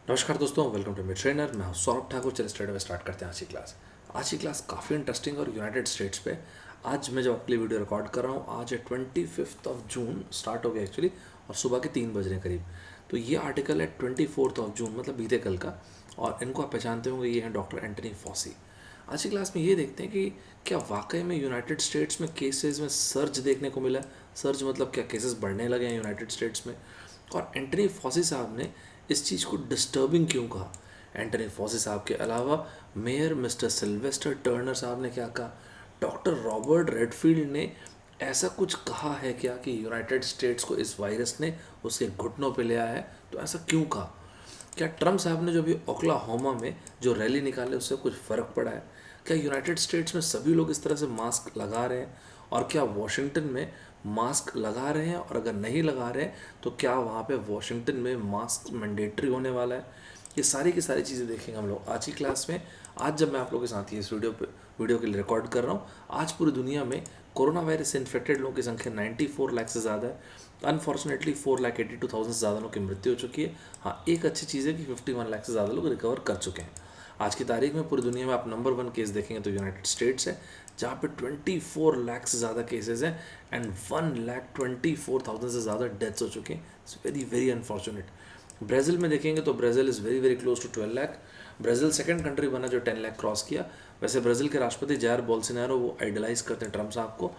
नमस्कार दोस्तों, welcome to मेरे ट्रेनर। मैं हूं सौरभ ठाकुर। चलिए स्ट्रेट अवे स्टार्ट करते हैं आज की क्लास काफ़ी इंटरेस्टिंग और यूनाइटेड स्टेट्स पे। आज मैं जब आपके लिए वीडियो रिकॉर्ड कर रहा हूं, आज है 25 स्टार्ट हो गया एक्चुअली, और सुबह के 3 बजने करीब। तो ये आर्टिकल है 24 मतलब बीते कल का, और इनको आप पहचानते होंगे, ये हैं डॉक्टर एंटनी फॉसी। आज की क्लास में ये देखते हैं कि क्या वाकई में यूनाइटेड स्टेट्स में केसेस में सर्ज देखने को मिला है। सर्ज मतलब क्या केसेस बढ़ने लगे हैं यूनाइटेड स्टेट्स में, और एंटनी फॉसी साहब ने इस चीज़ को डिस्टर्बिंग क्यों कहा। एंटनी फॉसी साहब के अलावा मेयर मिस्टर सिल्वेस्टर टर्नर साहब ने क्या कहा, डॉक्टर रॉबर्ट रेडफील्ड ने ऐसा कुछ कहा है क्या कि यूनाइटेड स्टेट्स को इस वायरस ने उसके घुटनों पे ले आया है, तो ऐसा क्यों कहा। क्या ट्रम्प साहब ने जो भी ओक्लाहोमा में जो रैली निकाले उससे कुछ फ़र्क पड़ा है। क्या यूनाइटेड स्टेट्स में सभी लोग इस तरह से मास्क लगा रहे हैं, और क्या वॉशिंगटन में मास्क लगा रहे हैं, और अगर नहीं लगा रहे हैं तो क्या वहाँ पे वॉशिंगटन में मास्क मैंडेटरी होने वाला है। ये सारी की सारी चीज़ें देखेंगे हम लोग आज की क्लास में। आज जब मैं आप लोगों के साथ ये इस वीडियो के लिए रिकॉर्ड कर रहा हूँ, आज पूरी दुनिया में कोरोना वायरस से इन्फेक्टेड लोगों की संख्या 94 लाख से ज़्यादा है। अनफॉर्चुनेटली 4,82,000 से ज़्यादा लोगों की मृत्यु हो चुकी है। हाँ, एक अच्छी चीज़ है कि 51 लाख से ज़्यादा लोग रिकवर कर चुके हैं। आज की तारीख में पूरी दुनिया में आप नंबर 1 केस देखेंगे तो यूनाइटेड स्टेट्स है, जहाँ पे 24 लाख से ज़्यादा केसेस हैं, एंड 1,24,000 से ज़्यादा डेथ्स हो चुके हैं। It's very very unfortunate. Brazil में देखेंगे तो Brazil is very very close to 12 lakh. Brazil second country बना जो 10 लाख क्रॉस किया। वैसे ब्राज़ील के राष्ट्रपति जायर बोल्सोनारो वो आइडलाइज करते हैं ट्रम्प साहब को।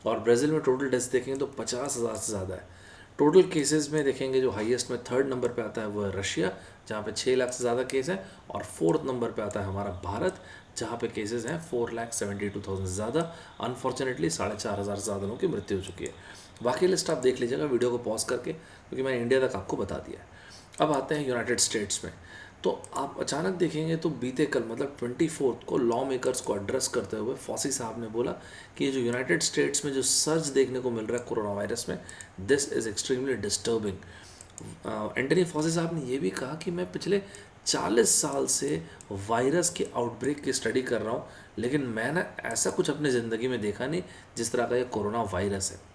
और ब्राज़ील में टोटल डेथ्स देखेंगे तो 50,000 से ज़्यादा है। टोटल केसेस में देखेंगे जो हाईएस्ट में थर्ड नंबर पे आता है वो है रशिया, जहाँ पे 6 लाख से ज़्यादा केस है, और फोर्थ नंबर पे आता है हमारा भारत, जहाँ पे केसेस हैं 4,72,000 से ज़्यादा। अनफॉर्चुनेटली 4,500 से ज़्यादा लोगों की मृत्यु हो चुकी है। बाकी लिस्ट आप देख लीजिएगा वीडियो को पॉज करके, क्योंकि मैंने इंडिया तक आपको बता दिया है। अब आते हैं यूनाइटेड स्टेट्स में। तो आप अचानक देखेंगे तो बीते कल मतलब 24 को लॉ मेकर्स को एड्रेस करते हुए फॉसी साहब ने बोला कि ये जो यूनाइटेड स्टेट्स में जो सर्ज देखने को मिल रहा है कोरोना वायरस में, this is extremely disturbing. Anthony Fauci साहब ने ये भी कहा कि मैं पिछले 40 साल से वायरस के आउटब्रेक की स्टडी कर रहा हूँ, लेकिन मैंने ऐसा कुछ अपनी ज़िंदगी में देखा नहीं जिस तरह का ये कोरोना वायरस है।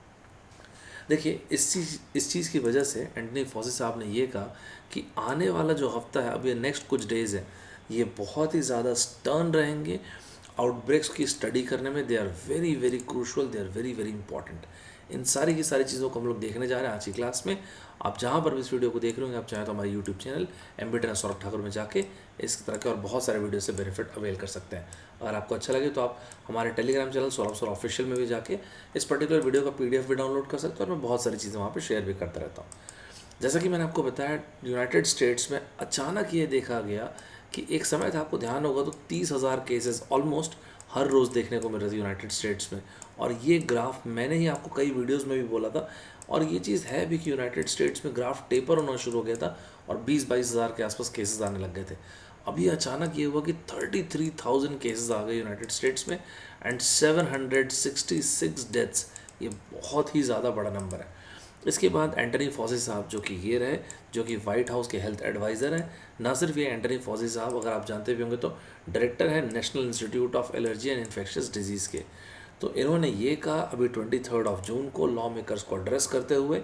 देखिए, इस चीज़ की वजह से एंटनी फॉसी साहब ने ये कहा कि आने वाला जो हफ्ता है, अब ये नेक्स्ट कुछ डेज़ है, ये बहुत ही ज़्यादा स्टर्न रहेंगे आउटब्रेक्स की स्टडी करने में। They are very very crucial, they are very very important. इन सारी की सारी चीज़ों को हम लोग देखने जा रहे हैं आज की क्लास में। आप जहाँ पर भी इस वीडियो को देख रहे होंगे, आप चाहें तो हमारे YouTube channel MB trainer Saurabh Thakur में जाके इस तरह के और बहुत सारे वीडियो से बेनिफिट अवेल कर सकते हैं। अगर आपको अच्छा लगे तो आप हमारे Telegram channel Saurabh Saurabh official में भी जाके इस पर्टिकुलर वीडियो का PDF भी डाउनलोड कर सकते हैं, और मैं बहुत सारी चीज़ें वहाँ पर शेयर भी करता रहता हूँ। जैसा कि मैंने आपको बताया, यूनाइटेड स्टेट्स में अचानक ये देखा गया कि एक समय था, आपको ध्यान होगा तो 30,000 केसेस ऑलमोस्ट हर रोज़ देखने को मिल रहे थे यूनाइटेड स्टेट्स में। और ये ग्राफ मैंने ही आपको कई वीडियोस में भी बोला था, और ये चीज़ है भी कि यूनाइटेड स्टेट्स में ग्राफ टेपर होना शुरू हो गया था, और 20-22 हज़ार के आसपास केसेस आने लग गए थे। अभी अचानक ये हुआ कि 33,000 केसेस आ गए यूनाइटेड स्टेट्स में, एंड 766 डेथ्स। ये बहुत ही ज़्यादा बड़ा नंबर है। इसके बाद एंटनी फॉसी साहब जो कि ये रहे, जो कि वाइट हाउस के हेल्थ एडवाइज़र हैं। ना सिर्फ ये एंटनी फॉसी साहब, अगर आप जानते भी होंगे तो डायरेक्टर है national institute of allergy and infectious disease के। तो इन्होंने ये कहा अभी 23 जून को लॉ मेकर्स को एड्रेस करते हुए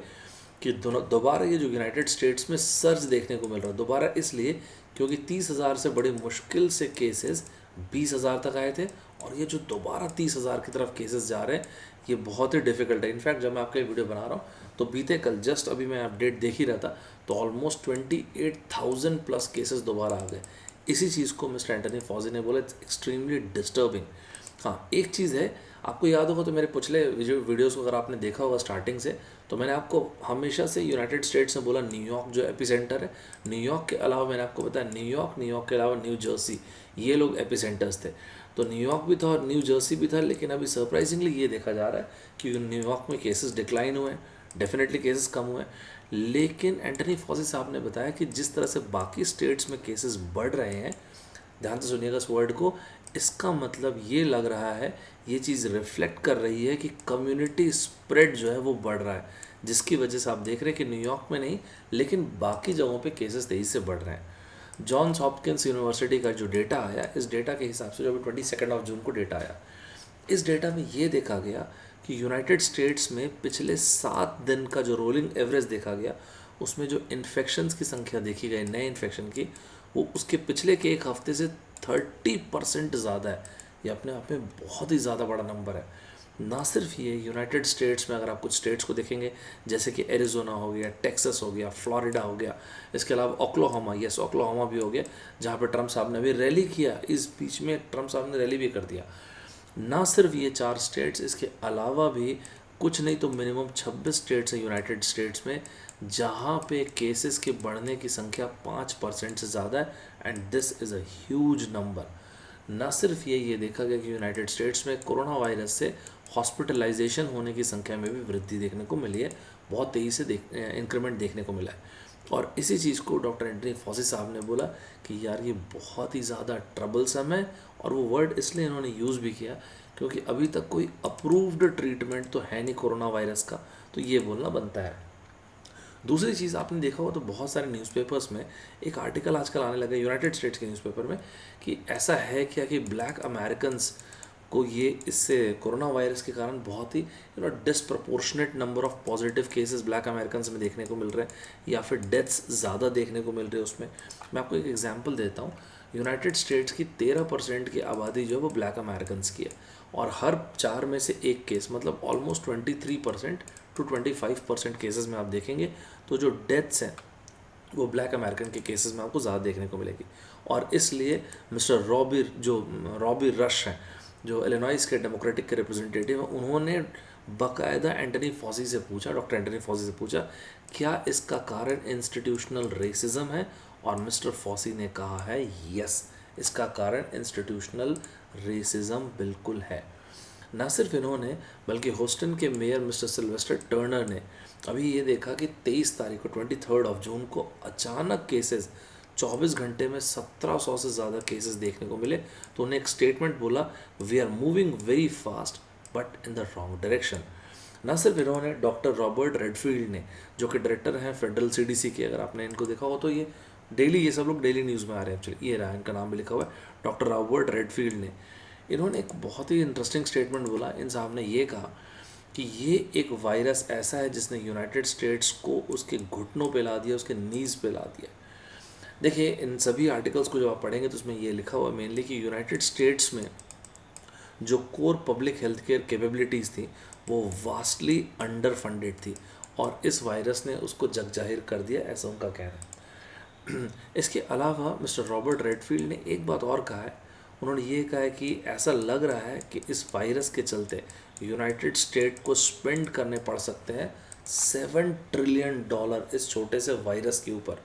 कि दोबारा ये जो यूनाइटेड स्टेट्स में सर्ज देखने को मिल रहा है, दोबारा इसलिए क्योंकि 30,000 से बड़ी मुश्किल से केसेस 20,000 तक आए थे, और ये जो दोबारा 30,000 की तरफ केसेस जा रहे हैं, ये बहुत ही डिफिकल्ट है। इनफैक्ट जब मैं आपके वीडियो बना रहा हूँ तो बीते कल जस्ट अभी मैं अपडेट देख ही रहा था, तो ऑलमोस्ट 28,000 प्लस केसेस दोबारा आ गए। इसी चीज़ को मिस्टर एंटनी फॉजी ने बोला इट्स एक्सट्रीमली डिस्टर्बिंग। हाँ, एक चीज़ है, आपको याद होगा तो मेरे पिछले वीडियोस को अगर आपने देखा होगा स्टार्टिंग से, तो मैंने आपको हमेशा से यूनाइटेड स्टेट्स में बोला न्यूयॉर्क जो एपिसेंटर है। न्यूयॉर्क के अलावा मैंने आपको बताया न्यूयॉर्क के अलावा न्यू जर्सी, ये लोग एपिसेंटर्स थे। तो न्यूयॉर्क भी था और न्यू जर्सी भी था, लेकिन अभी सरप्राइजिंगली ये देखा जा रहा है कि न्यूयॉर्क में केसेस डिक्लाइन हुए हैं, डेफिनेटली केसेस कम हुए हैं। लेकिन एंटनी फॉसी साहब ने बताया कि जिस तरह से बाकी स्टेट्स में केसेस बढ़ रहे हैं, ध्यान से सुनिएगा इस वर्ड को, इसका मतलब ये लग रहा है, ये चीज़ रिफ्लेक्ट कर रही है कि कम्युनिटी स्प्रेड जो है वो बढ़ रहा है, जिसकी वजह से आप देख रहे हैं कि न्यूयॉर्क में नहीं लेकिन बाकी जगहों पे केसेस तेज़ी से बढ़ रहे हैं। जॉन्स हॉपकिंस यूनिवर्सिटी का जो डेटा आया, इस डेटा के हिसाब से जो अभी 22 जून को डेटा आया, इस डेटा में ये देखा गया कि यूनाइटेड स्टेट्स में पिछले 7 दिन का जो रोलिंग एवरेज देखा गया उसमें जो इन्फेक्शंस की संख्या देखी गई नए इन्फेक्शन की, वो उसके पिछले के एक हफ्ते से 30% ज़्यादा है। ये अपने आप में बहुत ही ज़्यादा बड़ा नंबर है। ना सिर्फ ये, यूनाइटेड स्टेट्स में अगर आप कुछ स्टेट्स को देखेंगे जैसे कि एरिजोना हो गया, टेक्सास हो गया, फ्लोरिडा हो गया, इसके अलावा ओक्लाहोमा, यस ओक्लाहोमा भी हो गया, जहाँ पर ट्रम्प साहब ने अभी रैली किया, इस बीच में ट्रम्प साहब ने रैली भी कर दिया। ना सिर्फ ये 4 स्टेट्स, इसके अलावा भी कुछ नहीं तो मिनिमम 26 स्टेट्स हैं यूनाइटेड स्टेट्स में जहाँ पे केसेस के बढ़ने की संख्या 5% से ज़्यादा है, and this is a huge number. ना सिर्फ ये देखा गया कि यूनाइटेड स्टेट्स में कोरोना वायरस से हॉस्पिटलाइजेशन होने की संख्या में भी वृद्धि देखने को मिली है, बहुत तेज़ी से इंक्रीमेंट देखने को मिला है। और इसी चीज़ को डॉक्टर एंटनी फॉसी साहब ने बोला कि यार ये बहुत ही ज़्यादा ट्रबलसम है, और वो वर्ड इसलिए इन्होंने यूज़ भी किया क्योंकि अभी तक कोई अप्रूव्ड ट्रीटमेंट तो है नहीं कोरोना वायरस का, तो ये बोलना बनता है। दूसरी चीज़ आपने देखा होगा तो बहुत सारे न्यूज़पेपर्स में एक आर्टिकल आजकल आने लगा यूनाइटेड स्टेट्स के न्यूज़पेपर में कि ऐसा है क्या कि ब्लैक अमेरिकन्स को ये इससे कोरोना वायरस के कारण बहुत ही disproportionate number of positive cases black Americans में देखने को मिल रहे हैं, या फिर डेथ्स ज़्यादा देखने को मिल रही है उसमें। मैं आपको एक एग्जांपल देता हूँ। यूनाइटेड स्टेट्स की 13% की आबादी जो है वो ब्लैक अमेरिकन्स की है, और हर 4 में से एक केस, मतलब ऑलमोस्ट 23% टू 25% केसेस में आप देखेंगे तो जो डेथ्स हैं वो ब्लैक अमेरिकन के केसेस में आपको ज़्यादा देखने को मिलेगी। और इसलिए मिस्टर रॉबी रश हैं, जो इलिनॉइस के डेमोक्रेटिक के रिप्रेजेंटेटिव हैं, उन्होंने बाकायदा एंटनी फॉसी से पूछा, डॉक्टर एंटनी फॉसी से पूछा क्या इसका कारण इंस्टीट्यूशनल रेसिज्म है, और मिस्टर फॉसी ने कहा है यस, इसका कारण इंस्टीट्यूशनल रेसिज्म बिल्कुल है। ना सिर्फ इन्होंने बल्कि होस्टन के मेयर मिस्टर सिल्वेस्टर टर्नर ने अभी ये देखा कि 23 तारीख को 23 जून को अचानक केसेस 24 घंटे में 1700 से ज़्यादा केसेस देखने को मिले, तो उन्हें एक स्टेटमेंट बोला, we are moving very fast but in the wrong direction. ना सिर्फ इन्होंने, डॉक्टर रॉबर्ट रेडफील्ड ने, जो कि डायरेक्टर हैं फेडरल सीडीसी के, अगर आपने इनको देखा हो तो ये डेली, ये सब लोग डेली न्यूज़ में आ रहे हैं एक्चुअली, ये रहा इनका नाम भी लिखा हुआ है, डॉक्टर रॉबर्ट रेडफील्ड ने, इन्होंने एक बहुत ही इंटरेस्टिंग स्टेटमेंट बोला। इन साहब ने ये कहा कि ये एक वायरस ऐसा है जिसने यूनाइटेड स्टेट्स को उसके घुटनों पे ला दिया, उसके नीज़ पे ला दिया। देखिए इन सभी आर्टिकल्स को जब आप पढ़ेंगे तो उसमें ये लिखा हुआ मेनली कि यूनाइटेड स्टेट्स में जो core public health care capabilities थी वो वास्टली अंडर फंडेड थी, और इस वायरस ने उसको जग जाहिर कर दिया, ऐसा उनका कहना है। इसके अलावा मिस्टर रॉबर्ट रेडफील्ड ने एक बात और कहा है, उन्होंने ये कहा है कि ऐसा लग रहा है कि इस वायरस के चलते यूनाइटेड स्टेट को स्पेंड करने पड़ सकते हैं $7 ट्रिलियन इस छोटे से वायरस के ऊपर।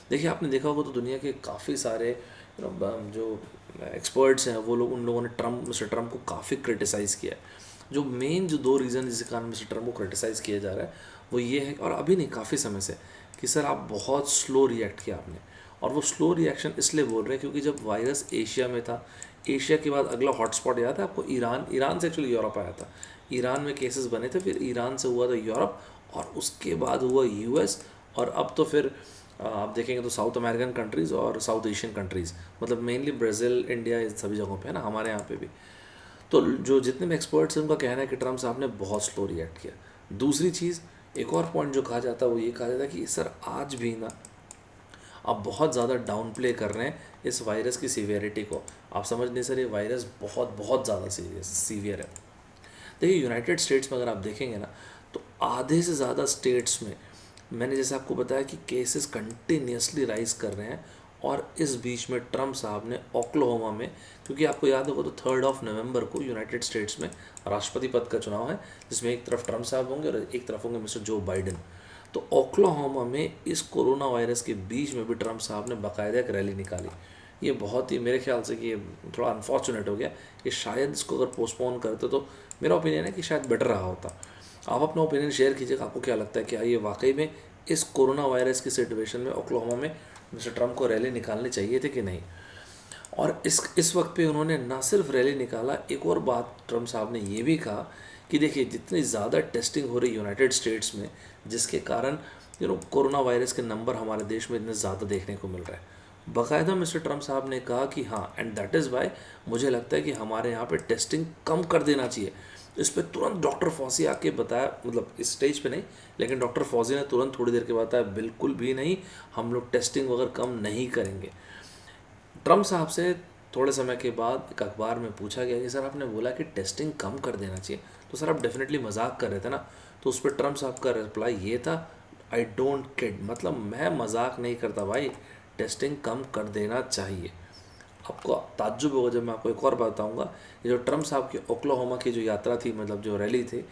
देखिए आपने देखा होगा तो दुनिया के काफ़ी सारे जो एक्सपर्ट्स हैं वो लोग, उन लोगों ने मिस्टर ट्रम्प को काफ़ी क्रिटिसाइज़ किया है। जो मेन जो 2 रीज़न जिसके कारण मिस्टर ट्रम्प को क्रिटिसाइज़ किया जा रहा है वो ये है, और अभी नहीं काफ़ी समय से, कि सर आप बहुत स्लो रिएक्ट किया आपने। और वो स्लो रिएक्शन इसलिए बोल रहे हैं क्योंकि जब वायरस एशिया में था, एशिया के बाद अगला हॉटस्पॉट याद है आपको, ईरान से एक्चुअली यूरोप आया था, ईरान में केसेस बने थे, फिर ईरान से हुआ था यूरोप, और उसके बाद हुआ यूएस, और अब तो फिर आप देखेंगे तो साउथ अमेरिकन कंट्रीज़ और साउथ एशियन कंट्रीज़, मतलब मेनली ब्राज़ील, इंडिया, इन सभी जगहों पे है ना, हमारे यहाँ पे भी। तो जो जितने भी एक्सपर्ट्स हैं उनका कहना है कि ट्रम्प साहब ने बहुत स्लो रिएक्ट किया। दूसरी चीज़, एक और पॉइंट जो कहा जाता है वो ये कहा जाता है कि सर आज भी ना आप बहुत ज़्यादा डाउन प्ले कर रहे हैं इस वायरस की सीवियरिटी को। आप समझ नहीं सर, ये वायरस बहुत बहुत ज़्यादा सीवियर है। देखिए यूनाइटेड स्टेट्स में अगर आप देखेंगे ना तो आधे से ज़्यादा स्टेट्स में, मैंने जैसे आपको बताया कि केसेस कंटिन्यूसली राइज कर रहे हैं, और इस बीच में ट्रम्प साहब ने ओक्लाहोमा में, क्योंकि आपको याद होगा तो 3 नवंबर को यूनाइटेड स्टेट्स में राष्ट्रपति पद का चुनाव है, जिसमें एक तरफ ट्रम्प साहब होंगे और एक तरफ होंगे मिस्टर जो बाइडेन। तो ओक्लाहोमा में इस कोरोना वायरस के बीच में भी ट्रम्प साहब ने बाकायदा एक रैली निकाली। ये बहुत ही, मेरे ख्याल से कि ये थोड़ा अनफॉर्चुनेट हो गया कि शायद इसको अगर पोस्टपोन करते तो मेरा ओपिनियन है कि शायद बेटर रहा होता। आप अपना ओपिनियन शेयर कीजिएगा, आपको क्या लगता है, क्या ये वाकई में इस कोरोना वायरस की सिचुएशन में ओक्लाहोमा में मिस्टर ट्रम्प को रैली निकालनी चाहिए थे कि नहीं। और इस वक्त पे उन्होंने ना सिर्फ रैली निकाला, एक और बात ट्रम्प साहब ने ये भी कहा कि देखिए जितनी ज़्यादा टेस्टिंग हो रही यूनाइटेड स्टेट्स में, जिसके कारण कोरोना वायरस के नंबर हमारे देश में इतने ज़्यादा देखने को मिल रहा है। बाकायदा मिस्टर ट्रम्प साहब ने कहा कि हाँ, एंड दैट इज़ वाई मुझे लगता है कि हमारे यहाँ पे टेस्टिंग कम कर देना चाहिए। इस पर तुरंत डॉक्टर फॉसी आके बताया, मतलब इस स्टेज पे नहीं, लेकिन डॉक्टर फॉसी ने तुरंत थोड़ी देर के बाद बताया बिल्कुल भी नहीं, हम लोग टेस्टिंग वगैरह कम नहीं करेंगे। ट्रम्प साहब से थोड़े समय के बाद एक अखबार में पूछा गया कि सर आपने बोला कि टेस्टिंग कम कर देना चाहिए, तो सर आप डेफिनेटली मजाक कर रहे थे ना। तो उस पर ट्रम्प साहब का रिप्लाई ये था, आई डोंट किड, मतलब मैं मजाक नहीं करता भाई, टेस्टिंग कम कर देना चाहिए। आपको ताज्जुब होगा जब मैं आपको एक और बताऊंगा, ये जो ट्रम्प साहब की ओक्लाहोमा की जो यात्रा थी, मतलब जो रैली थी,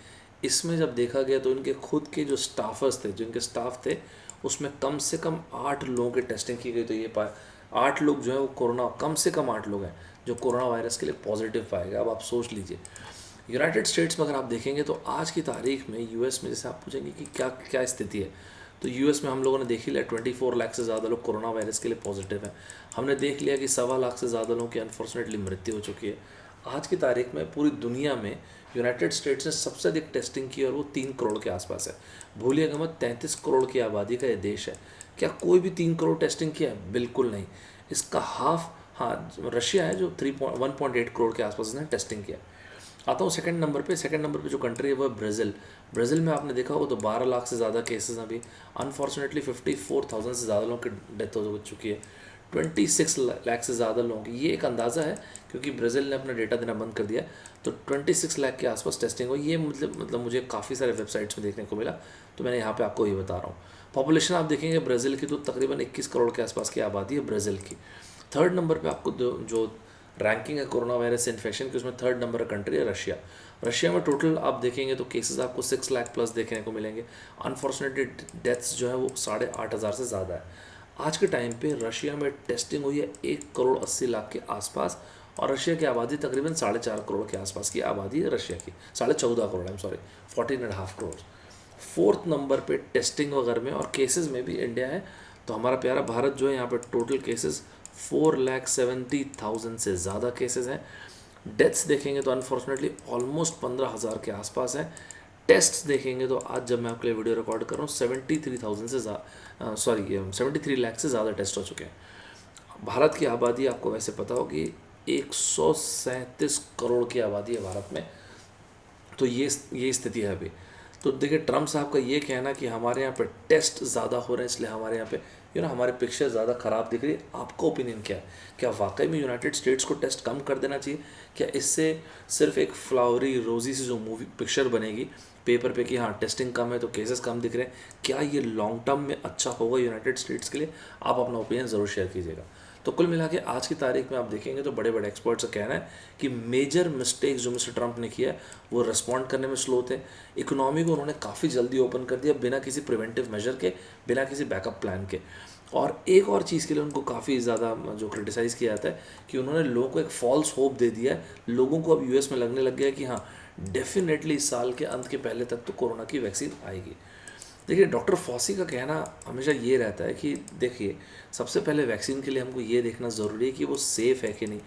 इसमें जब देखा गया तो इनके खुद के जो स्टाफर्स थे, जो इनके स्टाफ थे, उसमें कम से कम 8 लोगों की टेस्टिंग की गई। तो ये पाया 8 लोग जो है वो कोरोना, कम से कम 8 लोग हैं जो कोरोना वायरस के लिए पॉजिटिव पाए गए। अब आप सोच लीजिए, यूनाइटेड स्टेट्स में अगर आप देखेंगे तो आज की तारीख में यूएस में, जैसे आप पूछेंगे कि क्या क्या स्थिति है, तो यूएस में हम लोगों ने देख ही लिया 24 लाख से ज़्यादा लोग कोरोना वायरस के लिए पॉजिटिव हैं। हमने देख लिया कि 1.25 लाख से ज़्यादा लोगों की अनफॉर्चुनेटली मृत्यु हो चुकी है। आज की तारीख में पूरी दुनिया में यूनाइटेड स्टेट्स ने सबसे अधिक टेस्टिंग की और वो 3 करोड़ के आसपास है। भूलिएगा मत, 33 करोड़ की आबादी का ये देश है। क्या कोई भी 3 करोड़ टेस्टिंग किया है? बिल्कुल नहीं। इसका हाफ, हाँ, रशिया है जो 1.8 करोड़ के आसपास ने टेस्टिंग किया। आता हूँ सेकंड नंबर पे। सेकंड नंबर पे जो कंट्री है वो है ब्राज़ील। ब्राज़ील में आपने देखा होगा तो 12 लाख से ज़्यादा केसेस अभी, अनफॉर्चुनेटली 54,000 से ज़्यादा लोगों की डेथ हो चुकी है। 26 लाख से ज़्यादा लोगों की, ये एक अंदाज़ा है क्योंकि ब्राज़ील ने अपना डेटा देना बंद कर दिया। तो 26 लाख के आसपास टेस्टिंग हुई। ये मतलब मुझे काफ़ी सारे वेबसाइट्स में देखने को मिला, तो मैंने यहाँ पे आपको ये बता रहा हूँ। पॉपुलेशन आप देखेंगे ब्राज़ील की तो तकरीबन 21 करोड़ के आसपास की आबादी है ब्राज़ील की। थर्ड नंबर पे आपको जो रैंकिंग है कोरोना वायरस इन्फेक्शन की, उसमें थर्ड नंबर कंट्री है रशिया। रशिया में टोटल आप देखेंगे तो केसेस आपको 6 लाख प्लस देखने को मिलेंगे। अनफॉर्चुनेटली डेथ्स जो है वो 8,500 से ज़्यादा है। आज के टाइम पे रशिया में टेस्टिंग हुई है 1,80,00,000 के आसपास, और रशिया की आबादी तकरीबन 4.5 करोड़ के आसपास की आबादी है रशिया की। 14.5 crore, I am sorry, 14.5 crore. Fourth number पे टेस्टिंग वगैरह में और केसेस में भी इंडिया है। तो हमारा प्यारा भारत जो है, यहाँ पे टोटल केसेस 4,70,000 से ज़्यादा केसेस हैं। डेथ्स देखेंगे तो अनफॉर्चुनेटली ऑलमोस्ट 15,000 के आसपास है। टेस्ट देखेंगे तो आज जब मैं आपके लिए वीडियो रिकॉर्ड कर रहा हूँ 73,000 से ज़्यादा, 73 लाख से ज़्यादा टेस्ट हो चुके हैं। भारत की आबादी आपको वैसे पता होगी 137 करोड़ की आबादी है भारत में। तो ये स्थिति है अभी। तो देखिए ट्रम्प साहब का ये कहना कि हमारे यहाँ पे टेस्ट ज़्यादा हो रहे हैं इसलिए हमारे यहाँ पे हमारे पिक्चर ज़्यादा ख़राब दिख रही है। आपका ओपिनियन क्या है? क्या वाकई में यूनाइटेड स्टेट्स को टेस्ट कम कर देना चाहिए? क्या इससे सिर्फ एक फ्लावरी रोजी सी जो मूवी पिक्चर बनेगी पेपर पे कि हाँ टेस्टिंग कम है तो केसेस कम दिख रहे हैं, क्या ये लॉन्ग टर्म में अच्छा होगा यूनाइटेड स्टेट्स के लिए? आप अपना ओपिनियन ज़रूर शेयर कीजिएगा। तो कुल मिला के आज की तारीख में आप देखेंगे तो बड़े बड़े एक्सपर्ट्स का कहना है कि मेजर मिस्टेक्स जो मिस्टर ट्रंप ने किया है वो रिस्पॉन्ड करने में स्लो थे। इकोनॉमी को उन्होंने काफ़ी जल्दी ओपन कर दिया बिना किसी प्रिवेंटिव मेजर के, बिना किसी बैकअप प्लान के। और एक और चीज़ के लिए उनको काफ़ी ज़्यादा जो क्रिटिसाइज़ किया जाता है कि उन्होंने लोगों को एक फॉल्स होप दे दिया है। लोगों को अब यूएस में लगने लग गया है कि हाँ डेफिनेटली इस साल के अंत के पहले तक तो कोरोना की वैक्सीन आएगी। देखिए डॉक्टर फॉसी का कहना हमेशा ये रहता है कि देखिए सबसे पहले वैक्सीन के लिए हमको ये देखना ज़रूरी है कि वो सेफ़ है कि नहीं,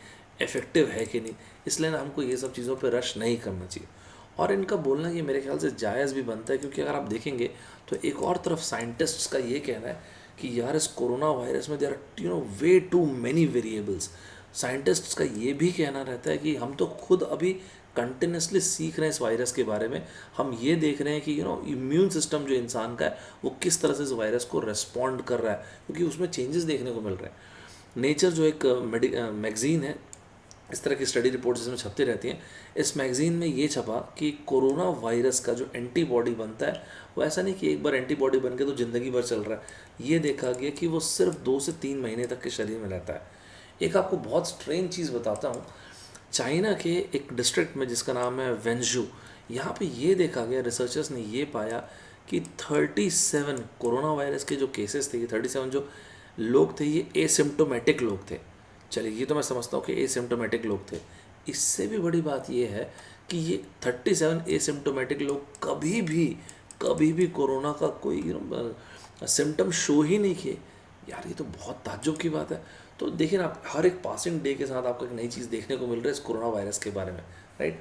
इफ़ेक्टिव है कि नहीं, इसलिए ना हमको ये सब चीज़ों पे रश नहीं करना चाहिए। और इनका बोलना ये मेरे ख्याल से जायज़ भी बनता है क्योंकि अगर आप देखेंगे तो एक और तरफ साइंटिस्ट्स का ये कहना है कि यार इस कोरोना वायरस में there are way too many variables. Scientists का ये भी कहना रहता है कि हम तो खुद अभी कंटिन्यूसली सीख रहे हैं इस वायरस के बारे में। हम ये देख रहे हैं कि इम्यून सिस्टम जो इंसान का है वो किस तरह से इस वायरस को रिस्पॉन्ड कर रहा है, क्योंकि उसमें चेंजेस देखने को मिल रहे हैं। नेचर जो एक मैगज़ीन है, इस तरह की स्टडी रिपोर्ट्स जिसमें छपती रहती हैं, इस मैगज़ीन में ये छपा कि कोरोना वायरस का जो एंटीबॉडी बनता है वो ऐसा नहीं कि एक बार एंटीबॉडी बन के तो ज़िंदगी भर चल रहा है। ये देखा गया कि वो सिर्फ 2 से 3 महीने तक के शरीर में रहता है। एक आपको बहुत स्ट्रेंज चीज़ बताता हूँ। चाइना के एक डिस्ट्रिक्ट में जिसका नाम है वेंजू, यहाँ पे ये देखा गया, रिसर्चर्स ने ये पाया कि 37 कोरोना वायरस के जो केसेस थे, ये 37 जो लोग थे ये एसिम्टोमेटिक लोग थे। चलिए ये तो मैं समझता हूँ कि एसिम्टोमेटिक लोग थे। इससे भी बड़ी बात ये है कि ये 37 एसिम्टोमेटिक लोग कभी भी कोरोना का कोई सिम्टम शो ही नहीं किए। यार ये तो बहुत ताज्जुब की बात है। तो देखिए ना, हर एक पासिंग डे के साथ आपको एक नई चीज़ देखने को मिल रहा है इस कोरोना वायरस के बारे में, राइट।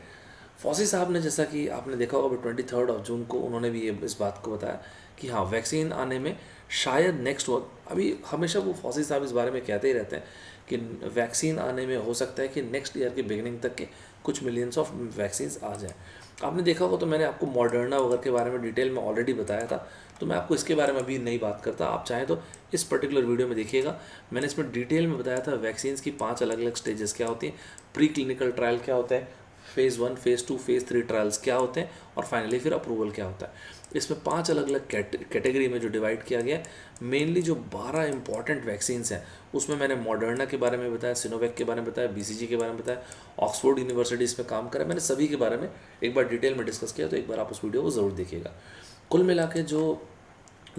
फॉसी साहब ने, जैसा कि आपने देखा होगा 23 जून को उन्होंने भी ये इस बात को बताया कि हाँ वैक्सीन आने में शायद नेक्स्ट वक्त, अभी हमेशा वो फॉसी साहब इस बारे में कहते ही रहते हैं कि वैक्सीन आने में हो सकता है कि नेक्स्ट ईयर के बिगिनिंग तक के कुछ मिलियंस ऑफ वैक्सीन आ जाएँ। आपने देखा होगा तो मैंने आपको मॉडर्ना वगैरह के बारे में डिटेल में ऑलरेडी बताया था, तो मैं आपको इसके बारे में अभी नहीं बात करता। आप चाहें तो इस पर्टिकुलर वीडियो में देखिएगा, मैंने इसमें डिटेल में बताया था वैक्सीन्स की 5 अलग अलग स्टेजेस क्या होती हैं, प्री क्लिनिकल ट्रायल क्या होता है, फेज़ 1, फेज़ 2, फेज़ 3 ट्रायल्स क्या होते हैं, और फाइनली फिर अप्रूवल क्या होता है। इसमें 5 अलग अलग कैटेगरी में जो डिवाइड किया गया है। मेनली जो 12 इंपॉर्टेंट वैक्सीन्स हैं उसमें मैंने मॉडर्ना के बारे में बताया, सिनोवैक के बारे में बताया, बीसीजी के बारे में बताया, ऑक्सफोर्ड यूनिवर्सिटी इसमें काम करा, मैंने सभी के बारे में एक बार डिटेल में डिस्कस किया, तो एक बार आप उस वीडियो को ज़रूर देखिएगा। कुल मिला के जो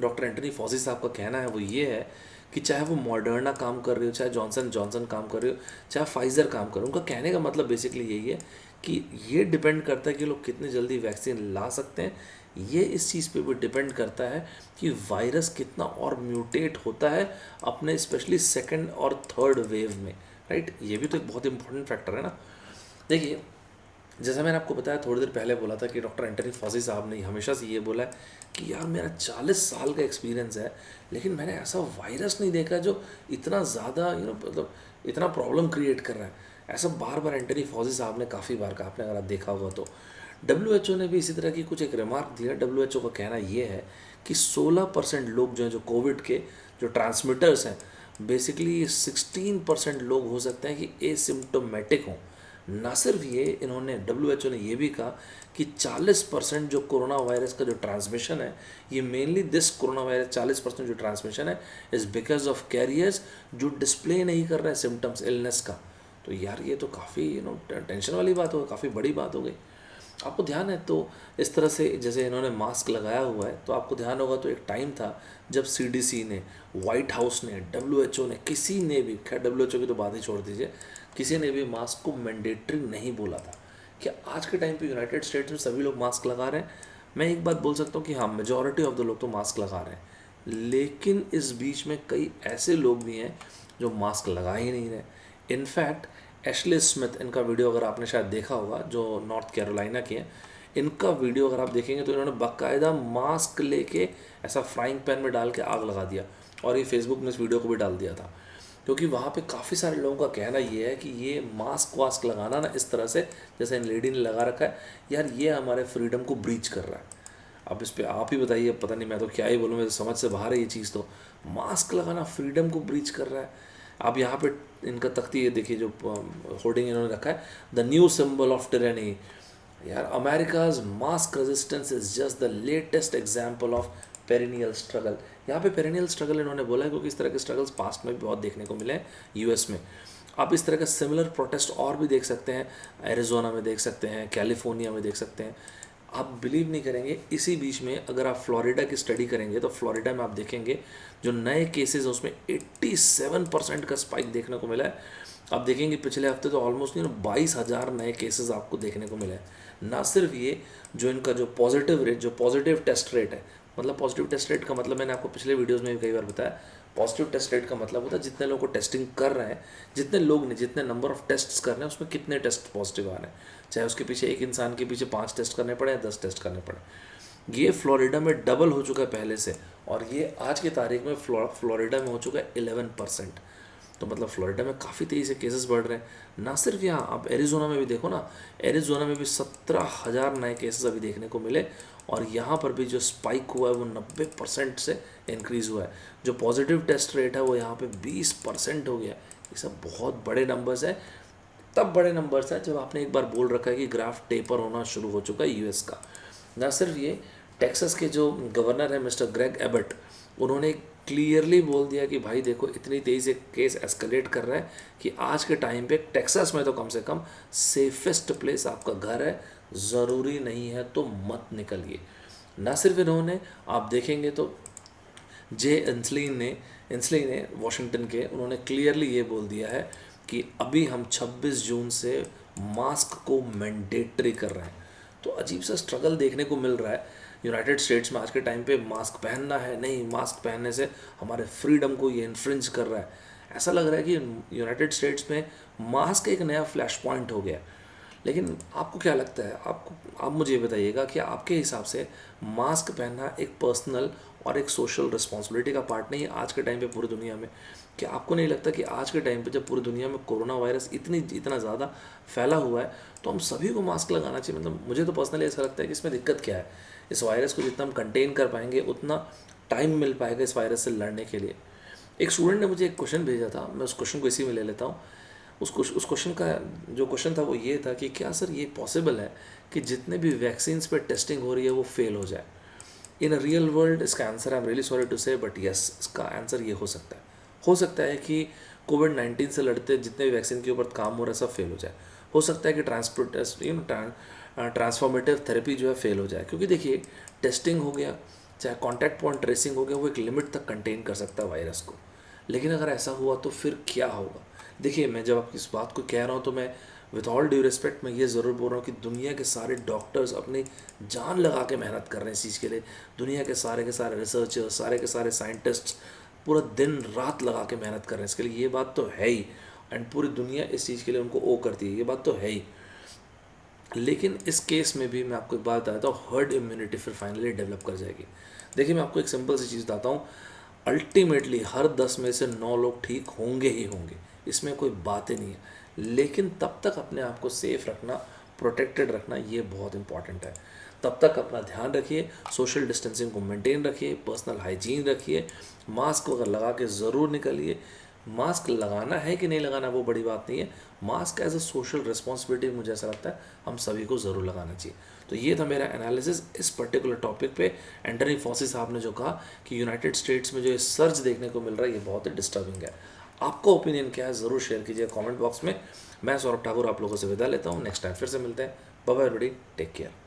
डॉक्टर एंटनी फॉसी साहब का कहना है वो ये है कि चाहे वो मॉडर्ना काम कर रही हो, चाहे जॉनसन जॉनसन काम कर रही हो, चाहे फाइज़र काम कर रहे हो, उनका कहने का मतलब बेसिकली यही है कि ये डिपेंड करता है कि लोग कितनी जल्दी वैक्सीन ला सकते हैं। ये इस चीज़ पे भी डिपेंड करता है कि वायरस कितना और म्यूटेट होता है अपने स्पेशली सेकंड और थर्ड वेव में, राइट। ये भी तो एक बहुत इंपॉर्टेंट फैक्टर है ना। देखिए, जैसा मैंने आपको बताया थोड़ी देर पहले बोला था कि डॉक्टर एंटनी फॉसी साहब ने हमेशा से ये बोला है कि यार मेरा 40 साल का एक्सपीरियंस है, लेकिन मैंने ऐसा वायरस नहीं देखा जो इतना ज़्यादा मतलब इतना प्रॉब्लम क्रिएट कर रहा है। ऐसा बार बार एंटनी फॉसी साहब ने काफ़ी बार कहा, आपने अगर आप देखा होगा तो। WHO ने भी इसी तरह की कुछ एक रिमार्क दिया। WHO का कहना ये है कि 16% लोग जो हैं, जो कोविड के जो ट्रांसमिटर्स हैं, बेसिकली 16% लोग हो सकते हैं कि एसिम्टोमेटिक हों। ना सिर्फ ये, इन्होंने WHO ने ये भी कहा कि 40% जो कोरोना वायरस का जो ट्रांसमिशन है, ये मेनली दिस कोरोना वायरस 40% जो ट्रांसमिशन है इज़ बिकॉज ऑफ कैरियर्स जो डिस्प्ले नहीं कर रहे हैं सिम्टम्स इलनेस का। तो यार ये तो काफ़ी टेंशन वाली बात हो गई, काफ़ी बड़ी बात हो गई। आपको ध्यान है तो इस तरह से जैसे इन्होंने मास्क लगाया हुआ है, तो आपको ध्यान होगा तो एक टाइम था जब CDC ने, वाइट हाउस ने, WHO ने, किसी ने भी, खैर WHO की तो बात ही छोड़ दीजिए, किसी ने भी मास्क को मैंडेटरी नहीं बोला था। क्या आज के टाइम पे यूनाइटेड स्टेट्स में सभी लोग मास्क लगा रहे हैं? मैं एक बात बोल सकता हूँ कि हाँ, मेजॉरिटी ऑफ द लोग तो मास्क लगा रहे हैं, लेकिन इस बीच में कई ऐसे लोग भी हैं जो मास्क लगा ही नहीं रहे। इनफैक्ट एशले स्मिथ, इनका वीडियो अगर आपने शायद देखा होगा, जो नॉर्थ कैरोलिना के हैं, इनका वीडियो अगर आप देखेंगे तो इन्होंने बाकायदा मास्क लेके ऐसा फ्राइंग पैन में डाल के आग लगा दिया, और ये फेसबुक में इस वीडियो को भी डाल दिया था, क्योंकि वहाँ पे काफ़ी सारे लोगों का कहना ये है कि ये मास्क वास्क लगाना ना इस तरह से जैसे इन लेडी ने लगा रखा है, यार ये हमारे फ्रीडम को ब्रीच कर रहा है। अब इस पर आप ही बताइए, पता नहीं, मैं तो क्या ही बोलूँ, मेरे समझ से बाहर है ये चीज़। तो मास्क लगाना फ्रीडम को ब्रीच कर रहा है। आप यहाँ पे इनका तख्ती ये देखिए, जो होर्डिंग इन्होंने रखा है, the new symbol of tyranny. यार, America's mask resistance is just the latest example of perennial struggle. यहाँ पे पेरिनियल स्ट्रगल इन्होंने बोला है क्योंकि इस तरह के स्ट्रगल्स पास्ट में भी बहुत देखने को मिले हैं US में। आप इस तरह का सिमिलर प्रोटेस्ट और भी देख सकते हैं, एरिजोना में देख सकते हैं, कैलिफोर्निया में देख सकते हैं। आप बिलीव नहीं करेंगे, इसी बीच में अगर आप फ्लोरिडा की स्टडी करेंगे तो फ्लोरिडा में आप देखेंगे जो नए केसेस हैं उसमें 87% का स्पाइक देखने को मिला है। आप देखेंगे पिछले हफ्ते तो ऑलमोस्ट 22,000 नए केसेस आपको देखने को मिले हैं। ना सिर्फ ये, जो इनका जो पॉजिटिव रेट, जो पॉजिटिव टेस्ट रेट है, मतलब पॉजिटिव टेस्ट रेट का मतलब मैंने आपको पिछले वीडियोज़ में भी कई बार बताया, पॉजिटिव टेस्ट रेट का मतलब होता है जितने लोगों को टेस्टिंग कर रहे हैं, जितने लोग ने जितने नंबर ऑफ टेस्ट्स कर रहे हैं उसमें कितने टेस्ट पॉजिटिव आ रहे हैं, चाहे उसके पीछे एक इंसान के पीछे 5 टेस्ट करने पड़े या 10 टेस्ट करने पड़े। ये फ्लोरिडा में डबल हो चुका है पहले से, और ये आज की तारीख में फ्लोरिडा में हो चुका है 11%। तो मतलब फ्लोरिडा में काफ़ी तेज़ी से केसेस बढ़ रहे हैं। ना सिर्फ यहाँ, आप एरिजोना में भी देखो ना, एरिजोना में भी 17,000 नए केसेस अभी देखने को मिले, और यहाँ पर भी जो स्पाइक हुआ है वो 90% से इंक्रीज़ हुआ है। जो पॉजिटिव टेस्ट रेट है वो यहाँ पे 20% हो गया। ये सब बहुत बड़े नंबर्स हैं। तब बड़े नंबर्स हैं जब आपने एक बार बोल रखा है कि ग्राफ टेपर होना शुरू हो चुका है US का। ना सिर्फ ये, टेक्सास के जो गवर्नर है मिस्टर ग्रेग एबट, उन्होंने क्लियरली बोल दिया कि भाई देखो, इतनी तेज़ी से केस एस्केलेट कर रहा है कि आज के टाइम पे टेक्सास में तो कम से कम सेफेस्ट प्लेस आपका घर है, ज़रूरी नहीं है तो मत निकलिए। ना सिर्फ इन्होंने, आप देखेंगे तो जे इंसलिन ने वाशिंगटन के, उन्होंने क्लियरली ये बोल दिया है कि अभी हम 26 जून से मास्क को मैंडेटरी कर रहे हैं। तो अजीब सा स्ट्रगल देखने को मिल रहा है यूनाइटेड स्टेट्स में आज के टाइम पे। मास्क पहनना है, नहीं, मास्क पहनने से हमारे फ्रीडम को ये इन्फ्रिंज कर रहा है। ऐसा लग रहा है कि यूनाइटेड स्टेट्स में मास्क एक नया फ्लैश पॉइंट हो गया। लेकिन आपको क्या लगता है, आप मुझे बताइएगा कि आपके हिसाब से मास्क पहनना एक पर्सनल और एक सोशल रिस्पॉन्सिबिलिटी का पार्ट नहीं है आज के टाइम पे पूरी दुनिया में? क्या आपको नहीं लगता कि आज के टाइम पे जब पूरी दुनिया में कोरोना वायरस इतना ज़्यादा फैला हुआ है तो हम सभी को मास्क लगाना चाहिए? मतलब मुझे तो पर्सनली ऐसा लगता है कि इसमें दिक्कत क्या है, इस वायरस को जितना हम कंटेन कर पाएंगे उतना टाइम मिल पाएगा इस वायरस से लड़ने के लिए। एक स्टूडेंट ने मुझे एक क्वेश्चन भेजा था, मैं उस क्वेश्चन को इसी में ले लेता हूँ। उस क्वेश्चन का जो क्वेश्चन था वो ये था कि क्या सर ये पॉसिबल है कि जितने भी वैक्सीन्स पे टेस्टिंग हो रही है वो फेल हो जाए? इन अ रियल वर्ल्ड इसका answer I am really sorry to say but yes, इसका आंसर ये हो सकता है कि कोविड-19 से लड़ते जितने भी वैक्सीन के ऊपर काम हो रहा है सब फेल हो जाए। हो सकता है कि ट्रांसफॉर्मेटिव थेरेपी जो है फेल हो जाए, क्योंकि देखिए टेस्टिंग हो गया चाहे कॉन्टैक्ट पॉइंट ट्रेसिंग हो गया, वो एक लिमिट तक कंटेन कर सकता है वायरस को। लेकिन अगर ऐसा हुआ तो फिर क्या होगा? देखिए मैं जब इस बात को कह रहा हूँ तो मैं विथ ऑल ड्यू रिस्पेक्ट मैं ये ज़रूर बोल रहा हूँ कि दुनिया के सारे डॉक्टर्स अपनी जान लगा के मेहनत कर रहे हैं इस चीज़ के लिए। दुनिया के सारे रिसर्चर्स, सारे के सारे साइंटिस्ट्स पूरा दिन रात लगा के मेहनत कर रहे हैं इसके लिए, ये बात तो है ही। एंड पूरी दुनिया इस चीज़ के लिए उनको ओ करती है, ये बात तो है ही। लेकिन इस केस में भी मैं आपको एक बात बताता हूँ, हर्ड इम्यूनिटी फिर फाइनली डेवलप कर जाएगी। देखिए मैं आपको एक सिंपल सी चीज़ बताता हूँ, अल्टीमेटली हर 10 में से 9 लोग ठीक होंगे ही होंगे, इसमें कोई बात ही नहीं है। लेकिन तब तक अपने आप को सेफ रखना, प्रोटेक्टेड रखना, ये बहुत इंपॉर्टेंट है। तब तक अपना ध्यान रखिए, सोशल डिस्टेंसिंग को मेंटेन रखिए, पर्सनल हाइजीन रखिए, मास्क वगैरह लगा के ज़रूर निकलिए। मास्क लगाना है कि नहीं लगाना वो बड़ी बात नहीं है, mask as a social responsibility मुझे ऐसा लगता है हम सभी को ज़रूर लगाना चाहिए। तो ये था मेरा एनालिसिस इस पर्टिकुलर टॉपिक पे। एंटनी फॉसी साहब ने जो कहा कि यूनाइटेड स्टेट्स में जो ये सर्च देखने को मिल रहा है ये बहुत ही डिस्टर्बिंग है। आपका ओपिनियन क्या है ज़रूर शेयर कीजिए कमेंट बॉक्स में। मैं सौरभ ठाकुर आप लोगों से विदा लेता हूँ, नेक्स्ट टाइम फिर से मिलते हैं। Bye bye everybody, take care.